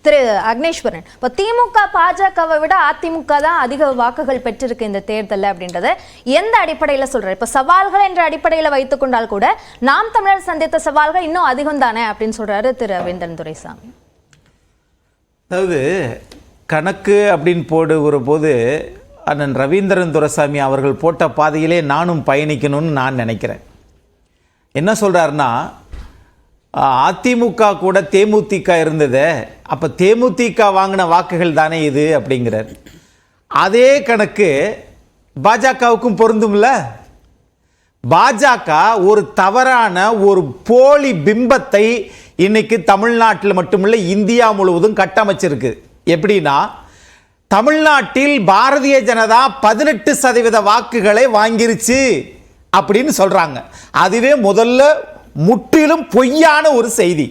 திரு அக்னேஸ்வரன், இப்போ திமுக பாஜகவை விட அதிமுக தான் அதிக வாக்குகள் பெற்றிருக்கு இந்த தேர்தல் அப்படின்றத எந்த அடிப்படையில் சொல்றாரு? இப்போ சவால்கள் என்ற அடிப்படையில் வைத்துக் கொண்டால் கூட நாம் தமிழர் சந்தித்த சவால்கள் இன்னும் அதிகம் தானே அப்படின்னு சொல்றாரு திரு ரவீந்திரன் துரைசாமி. அதாவது கணக்கு அப்படின்னு போடுகிற போது அண்ணன் ரவீந்திரன் துரைசாமி அவர்கள் போட்ட பாதையிலே நானும் பயணிக்கணும்னு நான் நினைக்கிறேன். என்ன சொல்கிறாருன்னா, அதிமுக கூட தேமுதிக இருந்தது, அப்போ தேமுதிக வாங்கின வாக்குகள் தானே இது அப்படிங்கிறார். அதே கணக்கு பாஜகவுக்கும் பொருந்தும்ல. பாஜக ஒரு தவறான ஒரு போலி பிம்பத்தை இன்னைக்கு தமிழ்நாட்டில் மட்டுமில்லை இந்தியா முழுவதும் கட்டமைச்சிருக்கு. எப்படின்னா, தமிழ்நாட்டில் பாரதிய ஜனதா 18% வாக்குகளை வாங்கிருச்சு அப்படின்னு சொல்றாங்க. அதுவே முதல்ல முற்றிலும் பொய்யான ஒரு செய்தி.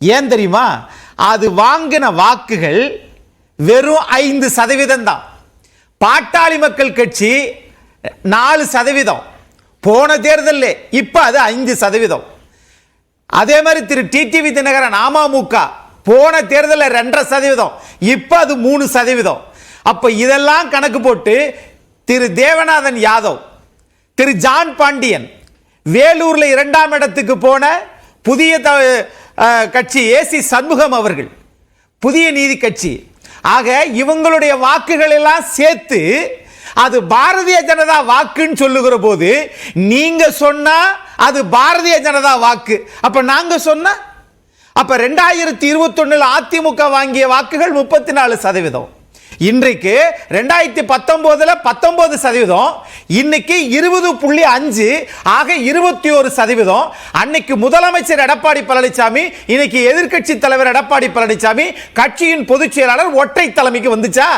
ஏன் தெரியுமா? அது வாங்கின வாக்குகள் வெறும் 5% தான். பாட்டாளி மக்கள் கட்சி 4%, போன தேர்தலில், இப்ப அது 5%. அதே மாதிரி திரு டிடிவி தினகரன் அமமுக போன தேர்தலில் 2.5%, இப்ப அது 3%. அப்ப இதெல்லாம் கணக்கு போட்டு திரு தேவநாதன் யாதவ், திரு ஜான் பாண்டியன், வேலூர்ல 2ஆம் இடத்துக்கு போன புதிய கட்சி ஏசி சண்முகம் அவர்கள், புதிய நீதி கட்சி, ஆக இவங்களுடைய வாக்குகள் எல்லாம் சேர்த்து அது பாரதிய ஜனதா வாக்குன்னு சொல்லுகிற போது நீங்க சொன்னா அது பாரதிய ஜனதா வாக்கு, அப்ப நாங்க சொன்னா அப்ப 2021 அதிமுக வாங்கிய வாக்குகள் 34%. இன்றைக்கு 2019 19%, இன்னைக்கு 20.5, ஆக 21%. அன்னைக்கு முதலமைச்சர் எடப்பாடி பழனிசாமி, இன்னைக்கு எதிர்க்கட்சி தலைவர் எடப்பாடி பழனிசாமி கட்சியின் பொதுச் செயலாளர் ஒற்றை தலைமைக்கு வந்துச்சா?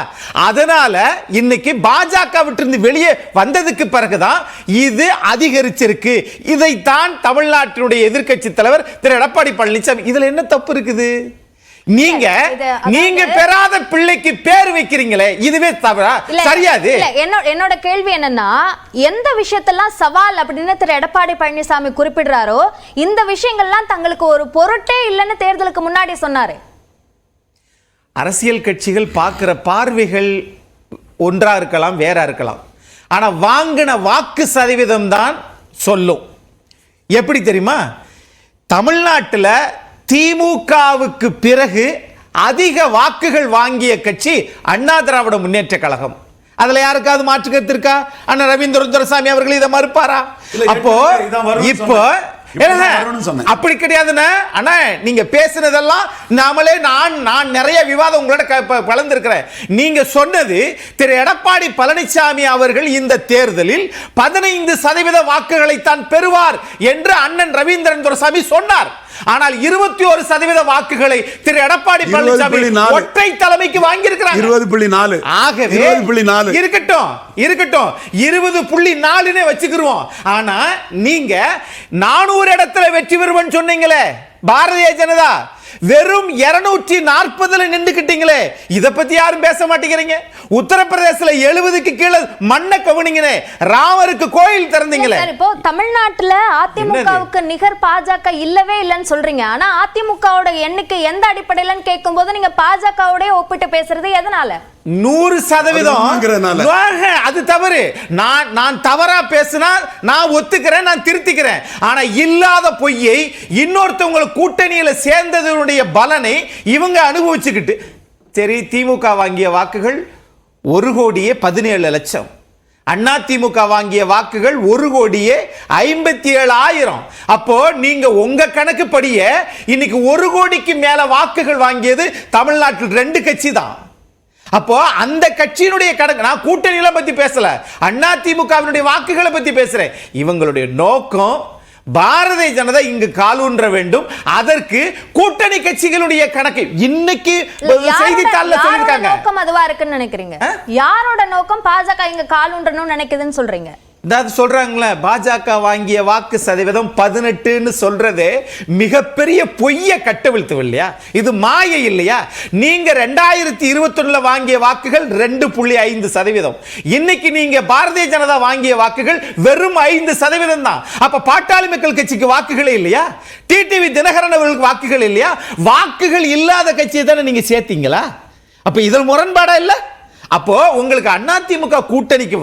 அதனால இன்னைக்கு பாஜக விட்டு வெளியே வந்ததுக்கு பிறகுதான் இது அதிகரிச்சிருக்கு. இதைத்தான் தமிழ்நாட்டினுடைய எதிர்க்கட்சி தலைவர் திரு எடப்பாடி பழனிசாமி, இதுல என்ன தப்பு இருக்குது? நீங்க பெறாத பிள்ளைக்கு பேர் வைக்கிறீங்களே, இதுவே தவறா? சரியாது. என்னோட கேள்வி என்னன்னா, எந்த விஷயத்தெல்லாம் சவால் அப்படின்னு திரு எடப்பாடி பழனிசாமி குறிப்பிடுறாரோ இந்த விஷயங்கள்லாம் தங்களுக்கு ஒரு பொருட்டே இல்லைன்னு தேர்தலுக்கு முன்னாடி சொன்னாரு. அரசியல் கட்சிகள் பார்க்கிற பார்வைகள் ஒன்றா இருக்கலாம், வேற இருக்கலாம். ஆனா வாங்கின வாக்கு சதவீதம் தான் சொல்லும். எப்படி தெரியுமா? தமிழ்நாட்டில் திமுகவுக்கு பிறகு அதிக வாக்குகள் வாங்கிய கட்சி அண்ணா திராவிட முன்னேற்ற கழகம். அதுல யாருக்காவது மாற்று கருத்து இருக்கா? அண்ணா ரவீந்திரன் துரைசாமி அவர்கள் இதை மறுப்பாரா? அப்போ இப்போ அப்படி கிடையாதுன்னா, அண்ணா நீங்க பேசுனதெல்லாம் நாமளே நான் நிறைய விவாதம் உங்களோட கலந்திருக்கிறேன். நீங்க சொன்னது திரு எடப்பாடி பழனிசாமி அவர்கள் இந்த தேர்தலில் 15% வாக்குகளை தான் பெறுவார் என்று அண்ணன் ரவீந்திரன் துரைசாமி சொன்னார். ஆனால் 21% வாக்குகளை திரு எடப்பாடி பழனிசாமி ஒற்றை தலைமைக்கு வாங்கி இருக்கிறாங்க. 20.4. ஆகவே 20.4 இருக்கட்டும் 20.4 வச்சுக்கிறோம். ஆனா நீங்க 400 இடத்துல வெற்றி பெறுவன்னு சொன்னீங்களே பாரதிய ஜனதா, வெறும் 240 நின்றுக்கிட்டீங்களே, இத பத்தி யாரும் பேச மாட்டேங்கிறீங்க. உத்தரப்பிரதேசல 70க்கு கீழே மண்ணை கவனிங்களே, ராமருக்கு கோயில் திறந்தீங்களே. இப்போ தமிழ்நாட்டுல அதிமுகவுக்கு நிகர் பாஜக இல்லவே இல்லைன்னு சொல்றீங்க. ஆனா அதிமுகவோட எண்ணிக்கை எந்த அடிப்படையிலன்னு கேட்கும் போது நீங்க பாஜகவோட ஒப்பிட்டு பேசுறது எதனால? 100% அது தவறு. நான் தவறா பேசினா நான் ஒத்துக்கிறேன், நான் திருத்திக்கிறேன். ஆனா இல்லாத பொய்யை இன்னொருத்தவங்க கூட்டணியில சேர்ந்ததனுடைய பலனை இவங்க அனுபவிச்சுக்கிட்டு, சரி திமுக வாங்கிய வாக்குகள் 1,17,00,000, அண்ணா திமுக வாங்கிய வாக்குகள் 1,57,000. அப்போ நீங்க உங்க கணக்கு படியே இன்னைக்கு 1 கோடிக்கு மேல வாக்குகள் வாங்கியது தமிழ்நாட்டில் 2 கட்சி தான். அப்போ அந்த கட்சியினுடைய கணக்கு, நான் கூட்டணிகளை பத்தி பேசல, அண்ணா திமுகவினுடைய வாக்குகளை பத்தி பேசுறேன். இவங்களுடைய நோக்கம் பாரதிய ஜனதா இங்கு காலூன்ற வேண்டும், அதற்கு கூட்டணி கட்சிகளுடைய கணக்கு இன்னைக்கு செய்தித்தாள்ல சொல்லிருக்காங்க. நோக்கம் அதுவா இருக்குன்னு நினைக்கிறீங்க? யாரோட நோக்கம் பாஜக இங்க காலூன்றணும்னு நினைக்குதுன்னு சொல்றீங்க? அதாவது சொல்றாங்களே பாஜக வாங்கிய வாக்கு சதவீதம் 18ன்னு சொல்றதே மிகப்பெரிய பொய்ய கட்டவிழ்த்து இல்லையா? இது மாயை இல்லையா? நீங்க 2021 வாங்கிய வாக்குகள் 2.5%. இன்னைக்கு நீங்க பாரதிய ஜனதா வாங்கிய வாக்குகள் வெறும் 5% தான். அப்ப பாட்டாளி மக்கள் கட்சிக்கு வாக்குகளே இல்லையா? டிடிவி தினகரன் அவர்களுக்கு வாக்குகள் இல்லையா? வாக்குகள் இல்லாத கட்சியை தானே நீங்க சேர்த்தீங்களா? அப்ப இதில் முரண்பாடா இல்ல? அப்போ உங்களுக்கு அதிமுக கூட்டணிக்கு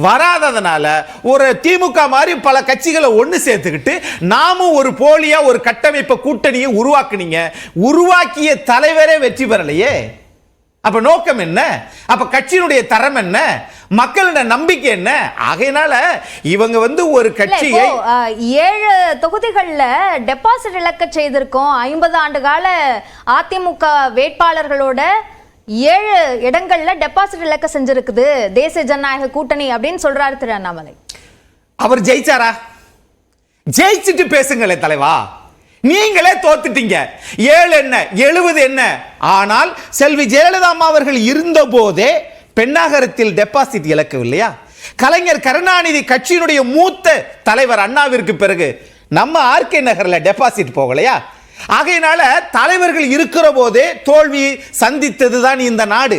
வராததுனால ஒரு திமுக மாதிரி பல கட்சிகளை ஒன்று சேர்த்துக்கிட்டு நாமும் ஒரு போலியா ஒரு கட்டமைப்பை கூட்டணியை உருவாக்கிய தலைவரே வெற்றி பெறலையே. அப்ப நோக்கம் என்ன? அப்ப கட்சியினுடைய தரம் என்ன? மக்களோட நம்பிக்கை என்ன? ஆகையினால இவங்க ஒரு கட்சியை 7 தொகுதிகளில் டெபாசிட் இழக்க செய்திருக்கோம். 50 ஆண்டு கால அதிமுக வேட்பாளர்களோட 7 இடங்கள்ல டெபாசிட் இழக்க செஞ்சிருக்குது தேசிய ஜனநாயக கூட்டணி அப்படின்னு சொல்றாரு திரு அண்ணாமலை. அவர் ஜெயிச்சாரா? ஜெயிச்சுட்டு பேசுங்களே தலைவா. நீங்களே தோத்துட்டீங்க. 7 என்ன 70 என்ன? ஆனால் செல்வி ஜெயலலிதா அம்மா அவர்கள் இருந்த போதே பெண்ணாகரத்தில் டெபாசிட் இழக்கவில்லையா? கலைஞர் கருணாநிதி கட்சியினுடைய மூத்த தலைவர் அண்ணாவிற்கு பிறகு நம்ம ஆர்கே நகர்ல டெபாசிட் போகலையா? ஆகையினால தலைவர்கள் இருக்கிற போதே தோல்வி சந்தித்ததுதான் இந்த நாடு.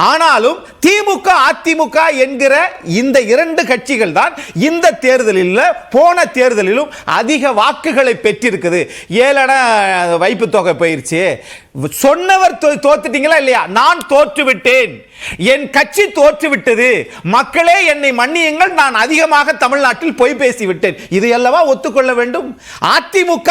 ஆனாலும் திமுக அதிமுக என்கிற இந்த 2 கட்சிகள் தான் இந்த தேர்தலில் போன தேர்தலிலும் அதிக வாக்குகளை பெற்றிருக்குது. 7 வைப்பு தொகை போயிருச்சு. சொன்னவர் தோத்துட்டீங்களா இல்லையா? நான் தோற்று விட்டேன், என் கட்சி தோற்று விட்டது, மக்களே என்னை மன்னியுங்கள், நான் அதிகமாக தமிழ்நாட்டில் பொய் பேசிவிட்டேன். இது அல்லவா ஒத்துக்கொள்ள வேண்டும்? அதிமுக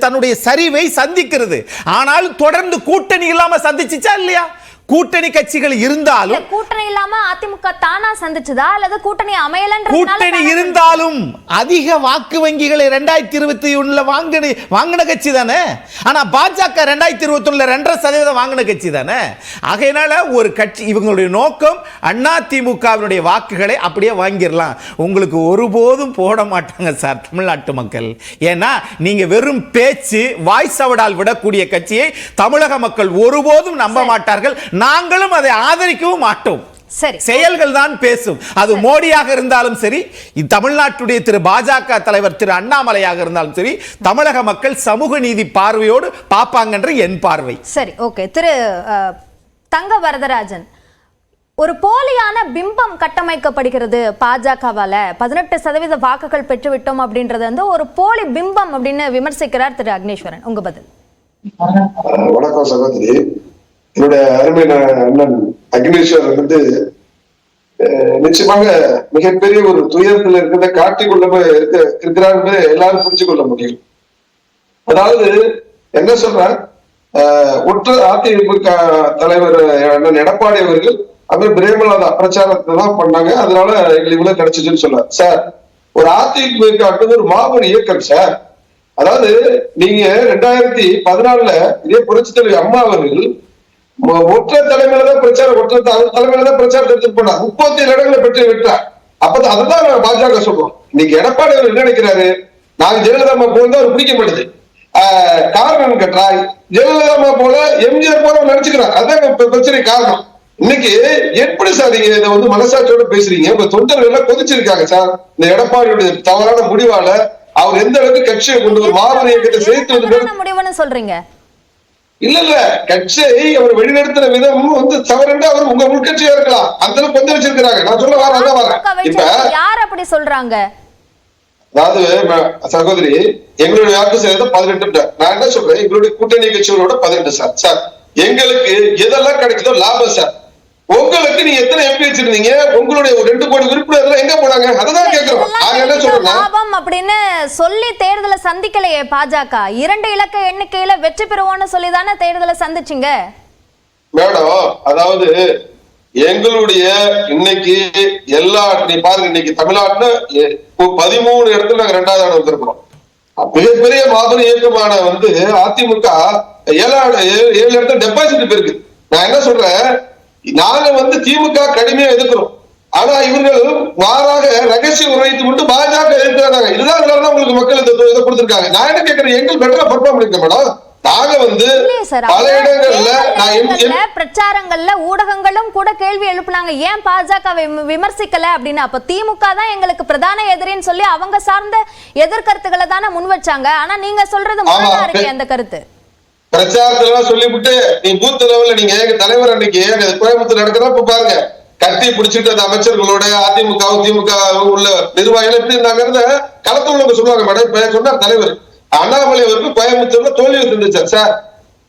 தன்னுடைய சரிவை சந்திக்கிறது. ஆனால் தொடர்ந்து கூட்டணி இல்லாம சந்திச்சுச்சா இல்லையா? கூட்டணி கட்சிகள் இருந்தாலும் கூட்டணி இல்லாம அதிமுக தானா சந்திச்சதா அல்லது கூட்டணி அமையலன்றதுனால? கூட்டணி இருந்தாலும் அதிக வாக்கு வங்கிகளை 2021 வாங்கின கட்சி தானே. ஆனா பாஜக 2021 2.5% வாங்கின கட்சி தானே. ஆகையினால ஒரு கட்சி இவங்களுடைய நோக்கம் அதிமுகவினுடைய வாக்குகளை அப்படியே வாங்கிடலாம். உங்களுக்கு ஒருபோதும் போட மாட்டாங்க சார் தமிழ்நாட்டு மக்கள். ஏன்னா நீங்க வெறும் பேச்சு வாய் சவடால் விடக்கூடிய கட்சியை தமிழக மக்கள் ஒருபோதும் நம்ப மாட்டார்கள். நாங்களும் அதை ஆதரிக்கவும் மாட்டோம். செயல்கள் தான் பேசும். அது மோடியாக இருந்தாலும் சரி, தமிழ்நாட்டுடைய திரு பாஜக தலைவர் திரு அண்ணாமலையாக இருந்தாலும் சரி, தமிழக மக்கள் சமூக நீதி பார்வையோடு பாப்பாங்கன்ற என் பார்வை. சரி, ஓகே. திரு தங்க வரதராஜன், ஒரு போலியான பிம்பம் கட்டமைக்கப்படுகிறது பாஜகவால. 18% வாக்குகள் பெற்றுவிட்டோம் அப்படின்றது ஒரு போலி பிம்பம் அப்படின்னு விமர்சிக்கிறார் திரு அக்னேஸ்வரன். உங்க பதில்? வணக்கம் சகோதரி. என்னுடைய அருமை அண்ணன் அக்னேஸ்வரன் நிச்சயமாக மிகப்பெரிய ஒரு துயரத்தில் இருக்கிறத காட்டிக்கொள்ள இருக்கிறார் என்று எல்லாரும் புரிஞ்சு கொள்ள முடியும். அதாவது என்ன சொல்ற, ஒற்று அதிமுக தலைவர் அண்ணன் எடப்பாடி அவர்கள் அவர் பிரேமலதா பிரச்சாரத்தை தான் பண்ணாங்க, அதனால எங்களுக்கு இவ்வளவு கிடைச்சிச்சுன்னு சொல்ல. சார், ஒரு அதிமுக ஒரு மாபெரும் இயக்கம் சார். அதாவது நீங்க 2014 இதே புரட்சி தலைவி அம்மா அவர்கள் ஒற்றை தலைமையில தான் பிரச்சாரம், ஒற்றை தலைமையில தான் பிரச்சாரத்தை எடுத்துட்டு போனா 37 இடங்களை பெற்று விட்டார். அப்ப அதுதான் பாஜக சொல்றோம். இன்னைக்கு எடப்பாடி அவர் என்ன நினைக்கிறாரு, நாங்க ஜெயலலிதா அம்மா போல அவர் பிடிக்க மாட்டேது. காரணம் கேட்டால் ஜெயலலிதா போல எம்ஜிஆர் போல நினைச்சுக்கிறார். அதான் பிரச்சனை காரணம். இன்னைக்கு எப்படி சார் நீங்க இதை மனசாட்சியோட பேசுறீங்க? உங்க தொண்டர்கள் எல்லாம் கொதிச்சிருக்காங்க சார். இந்த எடப்பாடியுடைய தவறான முடிவால அவர் எந்த அளவுக்கு கட்சியை கொண்டு ஒரு மாபெரும் இயக்கத்தை சேர்த்து முடிவுன்னு சொல்றீங்க? இல்ல கட்சியை அவர் வெளிநடத்துற விதம் தவறுண்டு அவர் உங்க உள்கட்சியா இருக்கலாம். அந்த அளவுக்கு வந்து வச்சிருக்கிறாங்க. நான் சொல்ல வரேன். இப்ப யார் அப்படி சொல்றாங்க? அதாவது சகோதரி, எங்களுடைய வாக்கு சதவீதம் 18. நான் என்ன சொல்றேன், எங்களுடைய கூட்டணி கட்சிகளோட 18 சார். சார், எங்களுக்கு எதெல்லாம் கிடைக்குதோ லாபம் சார். உங்களுக்கு நீங்க எத்தனை எம்பி வச்சிருந்தீங்க, உங்களுடைய 2 கோடி உறுப்பினர்கள் எங்க போனாங்க? அததான் கேக்குறோம். நாங்க என்ன சொல்றோம், லாபம் அப்படின்னு சொல்லி தேர்தலை சந்திக்கலையே பாஜக. 2 இலக்க எண்ணிக்கையில வெற்றி பெறுவோம்னு சொல்லிதானே தேர்தலை சந்திச்சீங்க மேடம். அதாவது எங்களுடைய இன்னைக்கு எல்லா நீ பாருங்க, இன்னைக்கு தமிழ்நாட்டுல 13 இடத்துல நாங்க 2வது இடம் வந்திருக்கிறோம். மிகப்பெரிய மாபெரும் இயக்கமான அதிமுக 7 இடத்துல டெபாசிட் இருக்கு. நான் என்ன சொல்றேன், நாங்க திமுக கடுமையா எதிர்க்கிறோம். ஆனா இவர்கள் மாறாக ரகசிய உரைத்து கொண்டு பாஜக எதிர்க்கிறாங்க. இதுதான் உங்களுக்கு மக்கள் இதை கொடுத்திருக்காங்க. நான் என்ன கேட்கிறேன், எங்கள் பெட்டரா பெர்ஃபார்ம் பண்ணிருக்கேன் மேடம். நாங்க வந்து இல்லையே சார், பல அவங்க இடங்கள்ல தேர்தல் பிரச்சாரங்கள்ல ஊடகங்களும் கூட கேள்வி எழுப்புனாங்க, ஏன் பாஜக விமர்சிக்கல அப்படின்னு. அப்ப திமுக தான் எங்களுக்கு பிரதான எதிரின்னு சொல்லி அவங்க சார்ந்த எதிர்கருத்துக்களை தானே முன் வச்சாங்க. ஆனா நீங்க சொல்றது முரணா இருக்கு அந்த கருத்து. பிரச்சாரத்துல சொல்லிவிட்டு நீ பூத் லெவல்ல நீங்க எங்க தலைவர் அன்னைக்கு கோயம்புத்தூர் நடக்கிறப்ப பாருங்க, கட்டி பிடிச்சிட்டு அந்த அமைச்சர்களோட அதிமுக திமுக உள்ள நிர்வாகிகள் எப்படி இருந்தாங்க களத்துல உள்ளவங்க சொல்லுவாங்க. மேடம் இப்ப சொன்னார் தலைவர் அண்ணாமலை அவருக்கு கோயம்புத்தூர்ல தோல்வியை சந்திச்சார் சார்.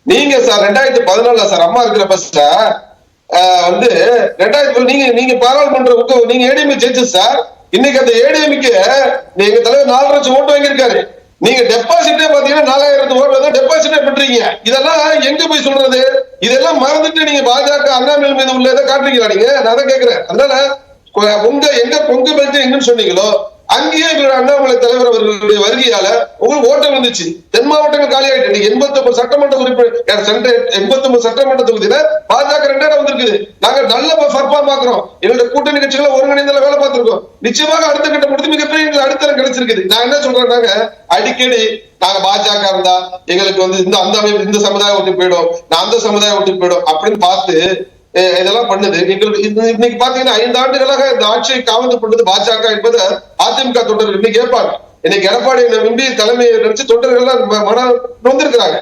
நீங்க சார் 2014 சார் அம்மா இருக்கிற பஸ்ல வந்து 2000 நீங்க பாராளுமன்ற நீங்க ஏடிஎம் ஜெயிச்சு சார். இன்னைக்கு அந்த ஏடிஎம்க்கு எங்க தலைவர் 4 லட்சம் ஓட்டு வாங்கியிருக்காரு. நீங்க டெபாசிட்டே பாத்தீங்கன்னா 4000 ஓட்டு டெபாசிட்டே பண்றீங்க. இதெல்லாம் எங்க போய் சொல்றது? இதெல்லாம் மறந்துட்டு நீங்க பாஜக அண்ணாமலை மீது உள்ள இதை காட்டுறீங்களா? நீங்க நான் தான் கேட்கிறேன். அதனால எங்க பொங்கு பெல்ட் எங்கன்னு சொன்னீங்களோ அங்கேயே எங்களுடைய அண்ணாமலை தலைவர் அவர்களுடைய வருகையால உங்களுக்கு ஓட்டம் வந்துச்சு. தென் மாவட்டங்கள் காலியாயிட்டு 89 சட்டமன்ற உறுப்பினர் 89 சட்டமன்ற தொகுதியில பாஜக 2 வந்திருக்குது. நாங்க நல்ல பர்ஃபார்ம் பாக்குறோம். எங்களுடைய கூட்டணி கட்சிகளை ஒருங்கிணைந்த வேலை பார்த்திருக்கோம். நிச்சயமாக அடுத்த கட்ட முடித்து மிகப்பெரிய எங்களுக்கு அடித்தளம் கிடைச்சிருக்குது. நான் என்ன சொல்றேன்னாங்க, அடிக்கடி நாங்க பாஜக இருந்தா எங்களுக்கு வந்து இந்த அந்த அமைப்பு இந்த சமுதாயம் விட்டு போயிடும், நான் அந்த சமுதாயம் விட்டு போயிடும் அப்படின்னு பார்த்து இதெல்லாம் பண்ணுது. இன்னைக்கு பாத்தீங்கன்னா 5 ஆண்டுகளாக இந்த ஆட்சியை காவந்து பண்ணது பாஜக என்பது அதிமுக தொண்டர்கள் இன்னைக்கு கேட்பாங்க. இன்னைக்கு எடப்பாடி நம்பி தலைமையை நினைச்சு தொண்டர்கள் எல்லாம் மன நொந்திருக்கிறாங்க.